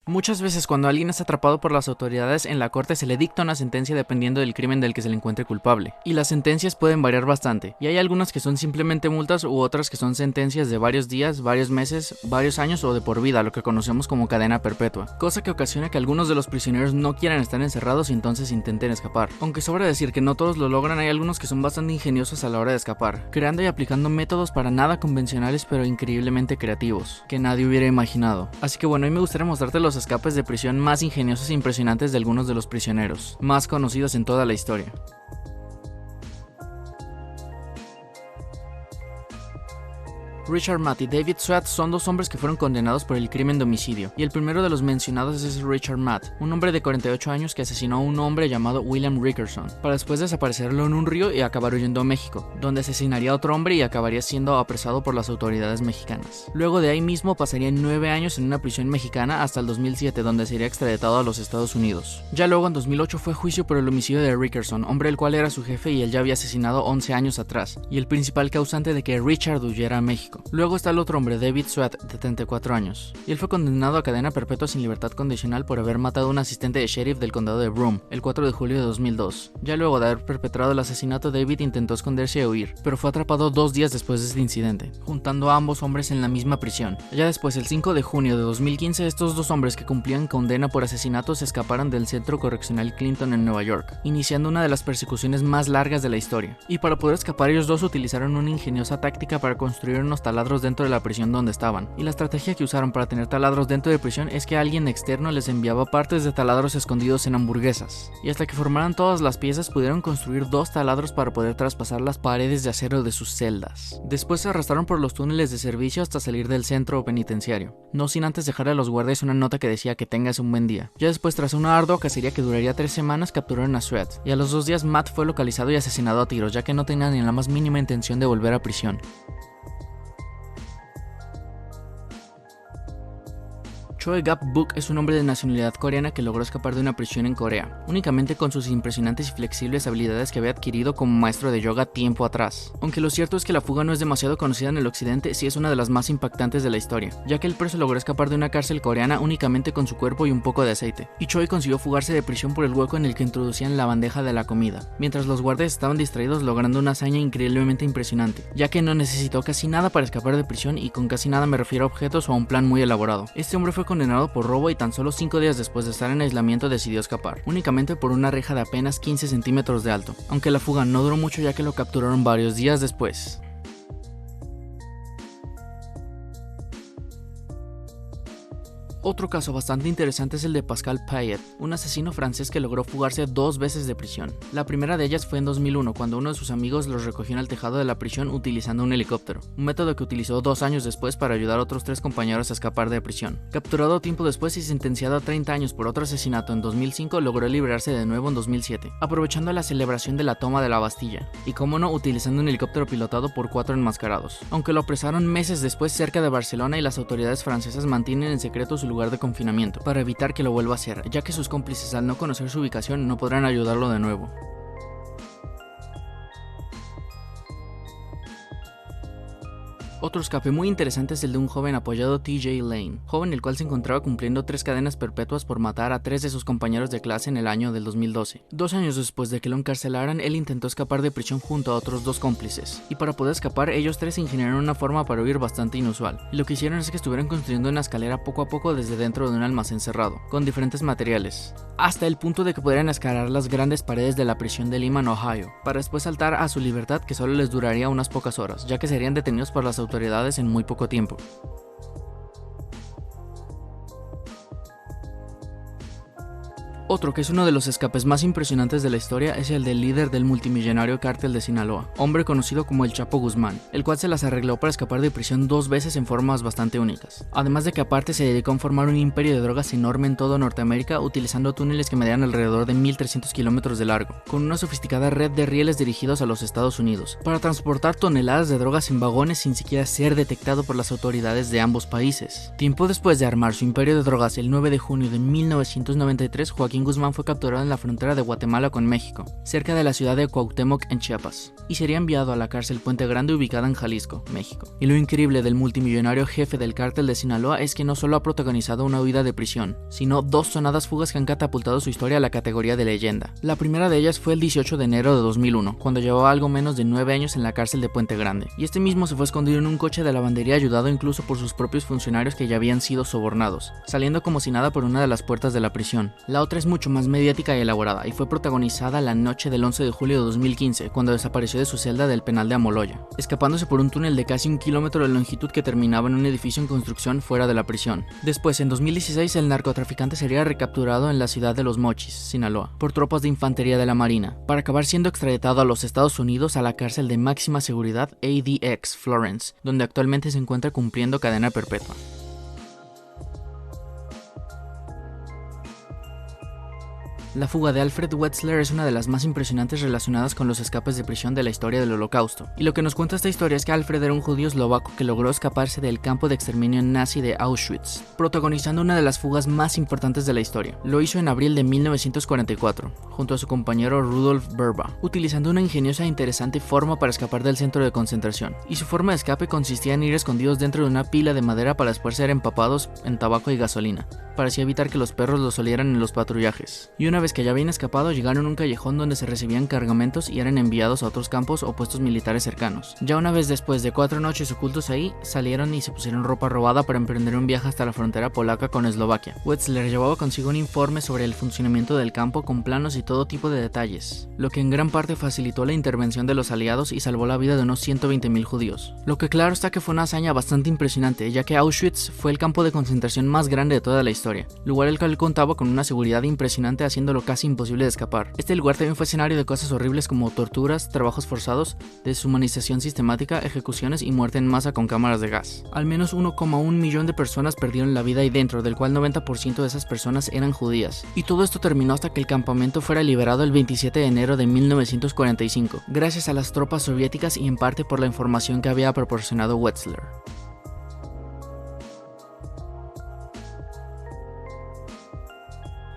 Muchas veces cuando alguien es atrapado por las autoridades en la corte se le dicta una sentencia dependiendo del crimen del que se le encuentre culpable. Y las sentencias pueden variar bastante, y hay algunas que son simplemente multas u otras que son sentencias de varios días, varios meses, varios años o de por vida, lo que conocemos como cadena perpetua. Cosa que ocasiona que algunos de los prisioneros no quieran estar encerrados y entonces intenten escapar. Aunque sobra decir que no todos lo logran, hay algunos que son bastante ingeniosos a la hora de escapar, creando y aplicando métodos para nada convencionales pero increíblemente creativos, que nadie hubiera imaginado. Así que bueno, hoy me gustaría mostrarte los escapes de prisión más ingeniosos e impresionantes de algunos de los prisioneros, más conocidos en toda la historia. Richard Matt y David Sweat son dos hombres que fueron condenados por el crimen de homicidio, y el primero de los mencionados es Richard Matt, un hombre de 48 años que asesinó a un hombre llamado William Rickerson, para después desaparecerlo en un río y acabar huyendo a México, donde asesinaría a otro hombre y acabaría siendo apresado por las autoridades mexicanas. Luego de ahí mismo pasaría 9 años en una prisión mexicana hasta el 2007, donde sería extraditado a los Estados Unidos. Ya luego en 2008 fue juicio por el homicidio de Rickerson, hombre el cual era su jefe y él ya había asesinado 11 años atrás, y el principal causante de que Richard huyera a México. Luego está el otro hombre, David Sweat, de 34 años, y él fue condenado a cadena perpetua sin libertad condicional por haber matado a un asistente de sheriff del condado de Broome, el 4 de julio de 2002. Ya luego de haber perpetrado el asesinato, David intentó esconderse y huir, pero fue atrapado 2 días después de este incidente, juntando a ambos hombres en la misma prisión. Ya después, el 5 de junio de 2015, estos dos hombres que cumplían condena por asesinato se escaparon del Centro Correccional Clinton en Nueva York, iniciando una de las persecuciones más largas de la historia. Y para poder escapar, ellos dos utilizaron una ingeniosa táctica para construir unos taladros dentro de la prisión donde estaban, y la estrategia que usaron para tener taladros dentro de prisión es que alguien externo les enviaba partes de taladros escondidos en hamburguesas, y hasta que formaran todas las piezas pudieron construir 2 taladros para poder traspasar las paredes de acero de sus celdas. Después se arrastraron por los túneles de servicio hasta salir del centro penitenciario, no sin antes dejar a los guardias una nota que decía que tengas un buen día. Ya después, tras una ardua cacería que duraría 3 semanas, capturaron a Sweat, y a los 2 días Matt fue localizado y asesinado a tiros, ya que no tenía ni la más mínima intención de volver a prisión. Choi Gap-buk es un hombre de nacionalidad coreana que logró escapar de una prisión en Corea, únicamente con sus impresionantes y flexibles habilidades que había adquirido como maestro de yoga tiempo atrás. Aunque lo cierto es que la fuga no es demasiado conocida en el occidente, sí es una de las más impactantes de la historia, ya que el preso logró escapar de una cárcel coreana únicamente con su cuerpo y un poco de aceite, y Choi consiguió fugarse de prisión por el hueco en el que introducían la bandeja de la comida, mientras los guardias estaban distraídos, logrando una hazaña increíblemente impresionante, ya que no necesitó casi nada para escapar de prisión, y con casi nada me refiero a objetos o a un plan muy elaborado. Este hombre fue condenado por robo y tan solo 5 días después de estar en aislamiento decidió escapar, únicamente por una reja de apenas 15 centímetros de alto, aunque la fuga no duró mucho ya que lo capturaron varios días después. Otro caso bastante interesante es el de Pascal Payet, un asesino francés que logró fugarse 2 veces de prisión. La primera de ellas fue en 2001, cuando uno de sus amigos los recogió en el tejado de la prisión utilizando un helicóptero, un método que utilizó 2 años después para ayudar a otros 3 compañeros a escapar de prisión. Capturado tiempo después y sentenciado a 30 años por otro asesinato en 2005, logró librarse de nuevo en 2007, aprovechando la celebración de la toma de la Bastilla, y como no, utilizando un helicóptero pilotado por 4 enmascarados. Aunque lo apresaron meses después cerca de Barcelona y las autoridades francesas mantienen en secreto su lugar de confinamiento, para evitar que lo vuelva a hacer, ya que sus cómplices al no conocer su ubicación no podrán ayudarlo de nuevo. Otro escape muy interesante es el de un joven apoyado TJ Lane, joven el cual se encontraba cumpliendo 3 cadenas perpetuas por matar a 3 de sus compañeros de clase en el año del 2012. 2 años después de que lo encarcelaran, él intentó escapar de prisión junto a otros 2 cómplices, y para poder escapar ellos 3 ingeniaron una forma para huir bastante inusual, y lo que hicieron es que estuvieron construyendo una escalera poco a poco desde dentro de un almacén cerrado, con diferentes materiales, hasta el punto de que pudieran escalar las grandes paredes de la prisión de Lima, en Ohio, para después saltar a su libertad, que solo les duraría unas pocas horas, ya que serían detenidos por las autoridades en muy poco tiempo. Otro que es uno de los escapes más impresionantes de la historia es el del líder del multimillonario cártel de Sinaloa, hombre conocido como el Chapo Guzmán, el cual se las arregló para escapar de prisión 2 veces en formas bastante únicas. Además de que aparte se dedicó a formar un imperio de drogas enorme en toda Norteamérica utilizando túneles que medían alrededor de 1300 kilómetros de largo, con una sofisticada red de rieles dirigidos a los Estados Unidos, para transportar toneladas de drogas en vagones sin siquiera ser detectado por las autoridades de ambos países. Tiempo después de armar su imperio de drogas, el 9 de junio de 1993, Joaquín Joaquín Guzmán fue capturado en la frontera de Guatemala con México, cerca de la ciudad de Cuauhtémoc en Chiapas, y sería enviado a la cárcel Puente Grande ubicada en Jalisco, México. Y lo increíble del multimillonario jefe del cártel de Sinaloa es que no solo ha protagonizado una huida de prisión, sino 2 sonadas fugas que han catapultado su historia a la categoría de leyenda. La primera de ellas fue el 18 de enero de 2001, cuando llevaba algo menos de 9 años en la cárcel de Puente Grande, y este mismo se fue escondido en un coche de lavandería ayudado incluso por sus propios funcionarios que ya habían sido sobornados, saliendo como si nada por una de las puertas de la prisión. La otra es mucho más mediática y elaborada, y fue protagonizada la noche del 11 de julio de 2015, cuando desapareció de su celda del penal de Amoloya, escapándose por un túnel de casi 1 kilómetro de longitud que terminaba en un edificio en construcción fuera de la prisión. Después, en 2016, el narcotraficante sería recapturado en la ciudad de Los Mochis, Sinaloa, por tropas de infantería de la Marina, para acabar siendo extraditado a los Estados Unidos a la cárcel de máxima seguridad ADX Florence, donde actualmente se encuentra cumpliendo cadena perpetua. La fuga de Alfred Wetzler es una de las más impresionantes relacionadas con los escapes de prisión de la historia del Holocausto, y lo que nos cuenta esta historia es que Alfred era un judío eslovaco que logró escaparse del campo de exterminio nazi de Auschwitz, protagonizando una de las fugas más importantes de la historia. Lo hizo en abril de 1944, junto a su compañero Rudolf Verba, utilizando una ingeniosa e interesante forma para escapar del centro de concentración, y su forma de escape consistía en ir escondidos dentro de una pila de madera para después ser empapados en tabaco y gasolina, para así evitar que los perros los olieran en los patrullajes. Y una vez que ya habían escapado, llegaron a un callejón donde se recibían cargamentos y eran enviados a otros campos o puestos militares cercanos. Ya una vez después de 4 noches ocultos ahí, salieron y se pusieron ropa robada para emprender un viaje hasta la frontera polaca con Eslovaquia. Wetzler llevaba consigo un informe sobre el funcionamiento del campo con planos y todo tipo de detalles, lo que en gran parte facilitó la intervención de los aliados y salvó la vida de unos 120.000 judíos. Lo que claro está que fue una hazaña bastante impresionante, ya que Auschwitz fue el campo de concentración más grande de toda la historia, lugar el cual contaba con una seguridad impresionante haciéndolo casi imposible de escapar. Este lugar también fue escenario de cosas horribles como torturas, trabajos forzados, deshumanización sistemática, ejecuciones y muerte en masa con cámaras de gas. Al menos 1,1 millón de personas perdieron la vida ahí dentro, del cual 90% de esas personas eran judías. Y todo esto terminó hasta que el campamento fuera liberado el 27 de enero de 1945, gracias a las tropas soviéticas y en parte por la información que había proporcionado Wetzler.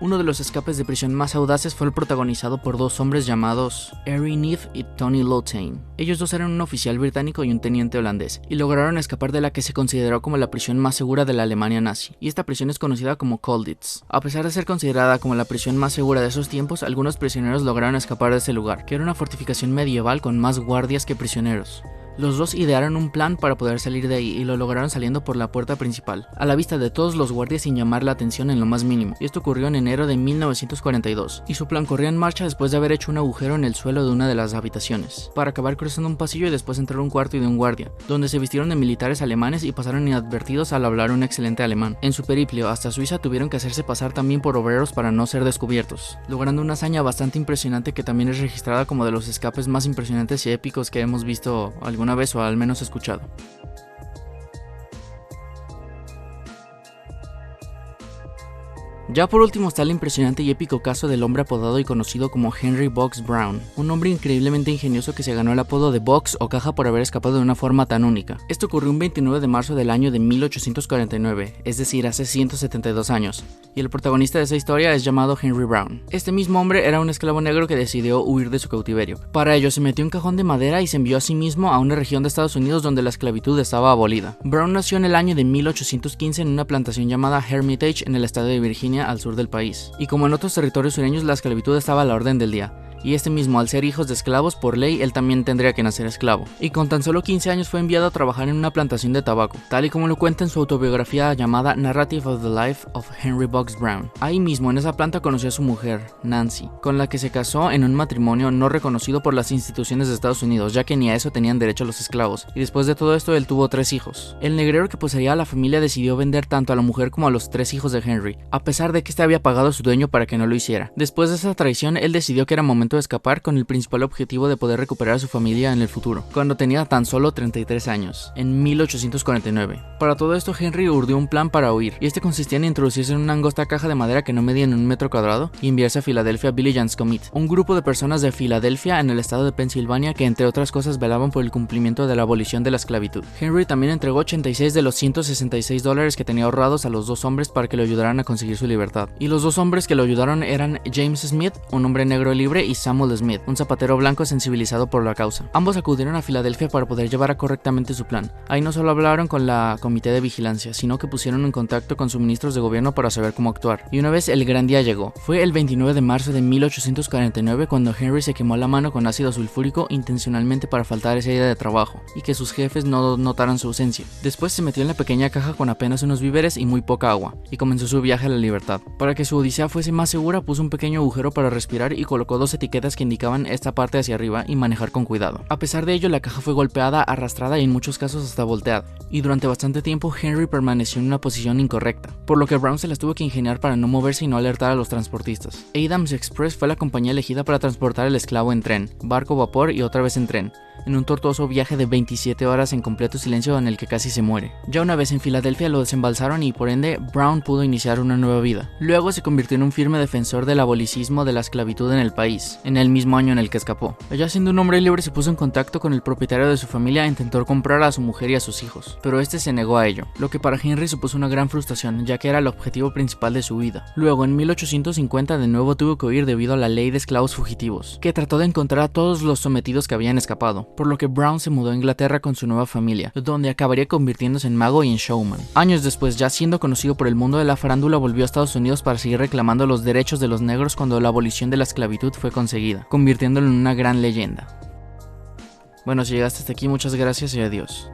Uno de los escapes de prisión más audaces fue el protagonizado por 2 hombres llamados Harry Neff y Tony Lotane. Ellos 2 eran un oficial británico y un teniente holandés, y lograron escapar de la que se consideró como la prisión más segura de la Alemania nazi, y esta prisión es conocida como Colditz. A pesar de ser considerada como la prisión más segura de esos tiempos, algunos prisioneros lograron escapar de ese lugar, que era una fortificación medieval con más guardias que prisioneros. Los 2 idearon un plan para poder salir de ahí y lo lograron saliendo por la puerta principal, a la vista de todos los guardias sin llamar la atención en lo más mínimo, y esto ocurrió en enero de 1942, y su plan corría en marcha después de haber hecho un agujero en el suelo de una de las habitaciones, para acabar cruzando un pasillo y después entrar a un cuarto y de un guardia, donde se vistieron de militares alemanes y pasaron inadvertidos al hablar un excelente alemán. En su periplo hasta Suiza tuvieron que hacerse pasar también por obreros para no ser descubiertos, logrando una hazaña bastante impresionante que también es registrada como de los escapes más impresionantes y épicos que hemos visto alguna vez o al menos escuchado. Ya por último está el impresionante y épico caso del hombre apodado y conocido como Henry Box Brown, un hombre increíblemente ingenioso que se ganó el apodo de Box o Caja por haber escapado de una forma tan única. Esto ocurrió un 29 de marzo del año de 1849, es decir, hace 172 años, y el protagonista de esa historia es llamado Henry Brown. Este mismo hombre era un esclavo negro que decidió huir de su cautiverio. Para ello se metió en un cajón de madera y se envió a sí mismo a una región de Estados Unidos donde la esclavitud estaba abolida. Brown nació en el año de 1815 en una plantación llamada Hermitage en el estado de Virginia, al sur del país, y como en otros territorios sureños la esclavitud estaba a la orden del día, y este mismo, al ser hijos de esclavos, por ley él también tendría que nacer esclavo, y con tan solo 15 años fue enviado a trabajar en una plantación de tabaco, tal y como lo cuenta en su autobiografía llamada Narrative of the Life of Henry Box Brown. Ahí mismo en esa planta conoció a su mujer, Nancy, con la que se casó en un matrimonio no reconocido por las instituciones de Estados Unidos, ya que ni a eso tenían derecho los esclavos, y después de todo esto él tuvo 3 hijos. El negrero que poseía a la familia decidió vender tanto a la mujer como a los 3 hijos de Henry, a pesar de que este había pagado a su dueño para que no lo hiciera. Después de esa traición él decidió que era momento intento de escapar con el principal objetivo de poder recuperar a su familia en el futuro, cuando tenía tan solo 33 años, en 1849. Para todo esto, Henry urdió un plan para huir, y este consistía en introducirse en una angosta caja de madera que no medía en un metro cuadrado y enviarse a Filadelfia a Billy John's Committee, un grupo de personas de Filadelfia en el estado de Pensilvania que entre otras cosas velaban por el cumplimiento de la abolición de la esclavitud. Henry también entregó 86 de los $166 que tenía ahorrados a los dos hombres para que lo ayudaran a conseguir su libertad. Y los dos hombres que lo ayudaron eran James Smith, un hombre negro libre, y Samuel Smith, un zapatero blanco sensibilizado por la causa. Ambos acudieron a Filadelfia para poder llevar correctamente su plan. Ahí no solo hablaron con la comité de vigilancia, sino que pusieron en contacto con suministros de gobierno para saber cómo actuar. Y una vez el gran día llegó. Fue el 29 de marzo de 1849 cuando Henry se quemó la mano con ácido sulfúrico intencionalmente para faltar ese día de trabajo y que sus jefes no notaran su ausencia. Después se metió en la pequeña caja con apenas unos víveres y muy poca agua, y comenzó su viaje a la libertad. Para que su odisea fuese más segura, puso un pequeño agujero para respirar y colocó dos etiquetas que indicaban esta parte hacia arriba y manejar con cuidado. A pesar de ello, la caja fue golpeada, arrastrada y en muchos casos hasta volteada, y durante bastante tiempo Henry permaneció en una posición incorrecta, por lo que Brown se las tuvo que ingeniar para no moverse y no alertar a los transportistas. Adams Express fue la compañía elegida para transportar el esclavo en tren, barco, vapor y otra vez en tren, en un tortuoso viaje de 27 horas en completo silencio en el que casi se muere. Ya una vez en Filadelfia lo desembalsaron y por ende Brown pudo iniciar una nueva vida. Luego se convirtió en un firme defensor del abolicismo de la esclavitud en el país, en el mismo año en el que escapó. Ya siendo un hombre libre se puso en contacto con el propietario de su familia e intentó comprar a su mujer y a sus hijos, pero este se negó a ello, lo que para Henry supuso una gran frustración ya que era el objetivo principal de su vida. Luego en 1850 de nuevo tuvo que huir debido a la ley de esclavos fugitivos, que trató de encontrar a todos los sometidos que habían escapado, por lo que Brown se mudó a Inglaterra con su nueva familia, donde acabaría convirtiéndose en mago y en showman. Años después, ya siendo conocido por el mundo de la farándula, volvió a Estados Unidos para seguir reclamando los derechos de los negros cuando la abolición de la esclavitud fue conseguida, convirtiéndolo en una gran leyenda. Bueno, si llegaste hasta aquí, muchas gracias y adiós.